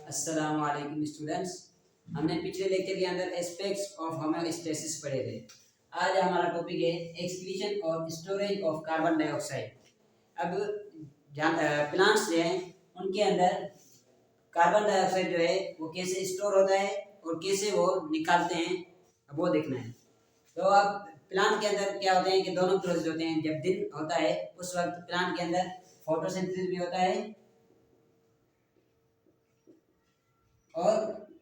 अस्सलाम वालेकुम स्टूडेंट्स। हमने पिछले लेक्चर के अंदर एस्पेक्ट्स ऑफ होमोस्टेसिस पढ़े थे। आज हमारा टॉपिक है एक्सक्रीशन और स्टोरेज ऑफ कार्बन डाइऑक्साइड। अब प्लांट्स जो हैं उनके अंदर कार्बन डाइऑक्साइड जो है वो कैसे स्टोर होता है और कैसे वो निकालते हैं वो देखना है। तो अब प्लांट के अंदर क्या होते हैं कि दोनों प्रोसेस होते हैं। जब दिन होता है उस वक्त प्लांट के अंदर फोटोसिंथेसिस भी होता है और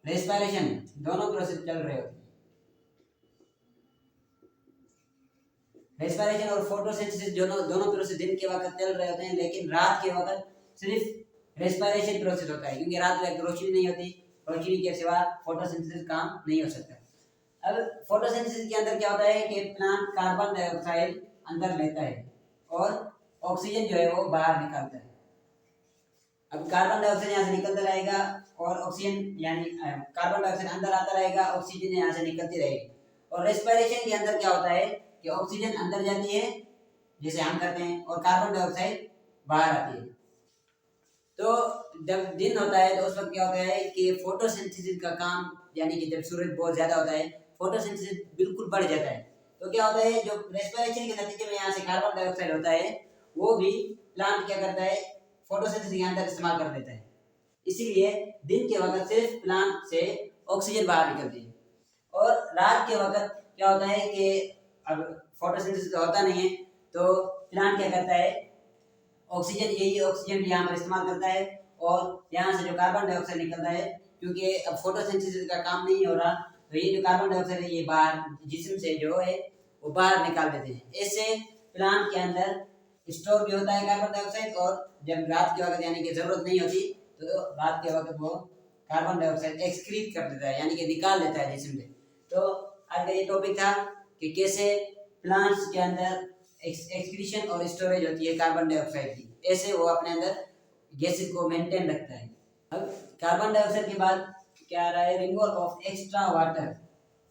रेस्पिरेशन, दोनों प्रोसेस चल रहे होते हैं। रेस्पिरेशन और फोटोसिंथेसिस दोनों प्रोसेस दिन के वक्त चल रहे होते हैं, लेकिन रात के वक्त सिर्फ रेस्पिरेशन प्रोसेस होता है, क्योंकि रात में रोशनी नहीं होती। रोशनी के सिवा फोटोसिंथेसिस काम नहीं हो सकता। अब फोटोसिंथेसिस के अंदर क्या होता है कि प्लांट कार्बन डाइऑक्साइड अंदर लेता है और ऑक्सीजन जो है वो बाहर निकालता है। अब कार्बन डाइऑक्साइड यहाँ से निकलता रहेगा और ऑक्सीजन यानी कार्बन डाइऑक्साइड अंदर आता रहेगा, ऑक्सीजन यहाँ से निकलती रहेगी। और रेस्पिरेशन के अंदर क्या होता है कि ऑक्सीजन अंदर जाती है जैसे हम करते हैं और कार्बन डाइऑक्साइड बाहर आती है। तो जब दिन होता है तो उस वक्त क्या होता है कि फोटोसिंथेसिस का काम, यानी कि जब सूरज बहुत ज्यादा होता है फोटोसिंथेसिस बिल्कुल बढ़ जाता है। तो क्या होता है, जो रेस्पिरेशन के नतीजे में यहाँ से कार्बन डाइऑक्साइड होता है वो भी प्लांट क्या करता है, फोटोसिंथेसिस के अंदर इस्तेमाल कर देता है। इसीलिए दिन के वक्त सिर्फ प्लांट से ऑक्सीजन बाहर निकलती है और रात के वक्त क्या होता है कि अब फोटोसिंथेसिस होता नहीं है तो प्लांट क्या करता है, ऑक्सीजन भी यहाँ पर इस्तेमाल करता है और यहाँ से जो कार्बन डाइऑक्साइड निकलता है, क्योंकि अब फोटोसिंथेसिस का काम नहीं हो रहा तो ये जो कार्बन डाइऑक्साइड है ये बाहर जिस्म से जो है वो बाहर निकाल देते हैं। इससे प्लांट के अंदर स्टोर भी होता है कार्बन डाइऑक्साइड और जब रात के वक्त यानी कि जरूरत नहीं होती तो रात के वक्त वो कार्बन डाइऑक्साइड एक्सक्रीट कर देता है, यानी कि निकाल देता है जिस्म से। तो आज का ये टॉपिक था कि कैसे प्लांट्स के अंदर एक्सक्रीशन और स्टोरेज होती है कार्बन डाइऑक्साइड की, ऐसे वो अपने अंदर गैसेस को मेंटेन रखता है। अब कार्बन डाइऑक्साइड के बाद क्या आ रहा है, removal of extra water.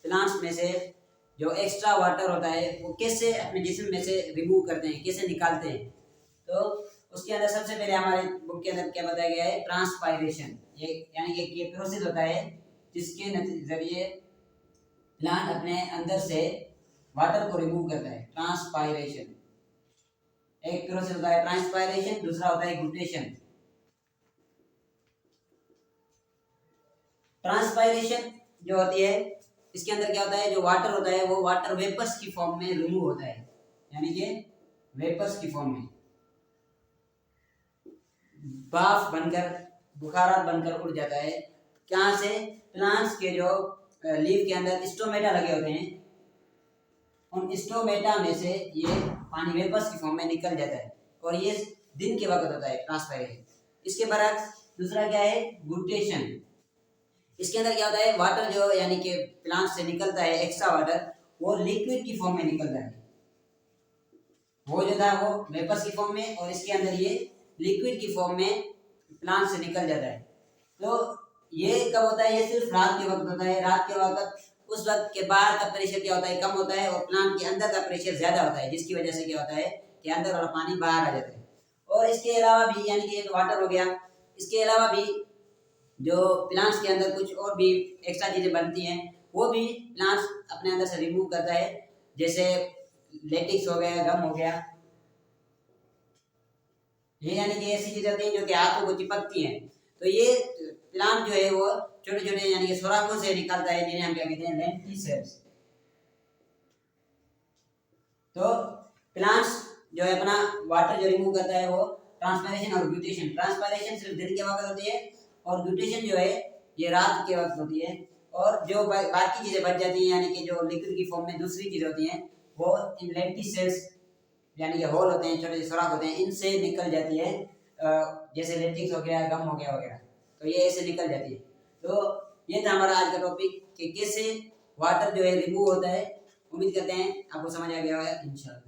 Plants में से जो एक्स्ट्रा वाटर होता है वो कैसे अपने जिस्म में से रिमूव करते हैं, कैसे निकालते हैं। तो उसके अंदर सबसे पहले हमारे बुक के अंदर क्या बताया गया है, ट्रांसपायरेशन। ये यानी कि ये प्रोसेस होता है जिसके जरिए प्लांट अपने अंदर से वाटर को रिमूव करता है। ट्रांसपायरेशन एक प्रोसेस होता है ट्रांसपायरेशन, दूसरा होता है ग्लूटेशन। ट्रांसपायरेशन जो होती है इसके अंदर क्या होता है, जो वाटर होता है वो वाटर वेपर्स की फॉर्म में रिमूव होता है, यानी कि वेपर्स की फॉर्म में भाप बनकर बुखारात बनकर उड़ जाता है। कहाँ से, प्लांट्स के जो लीफ के अंदर स्टोमेटा लगे होते हैं उन स्टोमेटा में से ये पानी वेपर्स की फॉर्म में निकल जाता है और ये दिन के वक्त होता है ट्रांसपायरेशन। इसके बाद दूसरा क्या है, ग्लूटेशन। इसके अंदर क्या होता है, वाटर जो यानी कि प्लांट से निकलता है एक्स्ट्रा वाटर वो लिक्विड की फॉर्म में निकलता है। वो जो था वो वेपर्स की फॉर्म में और इसके अंदर ये लिक्विड की फॉर्म में प्लांट से निकल जाता है। तो ये कब होता है, ये सिर्फ रात के वक्त होता है। रात के वक्त उस वक्त के बाहर का प्रेशर क्या होता है, कम होता है और प्लांट के अंदर का प्रेशर ज्यादा होता है, जिसकी वजह से क्या होता है कि अंदर वाला पानी बाहर आ जाता है। और इसके अलावा भी यानी कि वाटर हो गया, इसके अलावा भी जो प्लांट्स के अंदर कुछ और भी एक्स्ट्रा चीजें बनती हैं वो भी प्लांट्स अपने अंदर से रिमूव करता है, जैसे लेटिक्स हो गया, गम हो गया। ये यानी कि ऐसी चीजें होती हैं जो कि हाथों को चिपकती हैं। तो ये प्लांट जो है वो छोटे छोटे यानी कि सुराखों से निकलता है, जिन्हें हम क्या कहते हैं, लेंटिसेल्स। तो प्लांट्स जो है अपना वाटर जो रिमूव करता है वो ट्रांसपायरेशन और ग्लूटेशन। ट्रांसपायरेशन सिर्फ दिन के वक्त होती है और ग्लूटेशन जो है ये रात के वक्त होती है। और जो बाकी चीजें बच जाती हैं यानी कि जो लिक्विड की फॉर्म में दूसरी चीजें होती हैं वो इन लेंटिसेल्स यानी कि होल होते हैं, छोटे सुराख होते हैं, इनसे निकल जाती है, जैसे लेटिक्स हो गया, गम हो गया वगैरह। तो ये ऐसे निकल जाती है। तो ये था हमारा आज का टॉपिक कि कैसे वाटर जो है रिमूव होता है। उम्मीद करते हैं आपको समझ आ गया है इंशाल्लाह।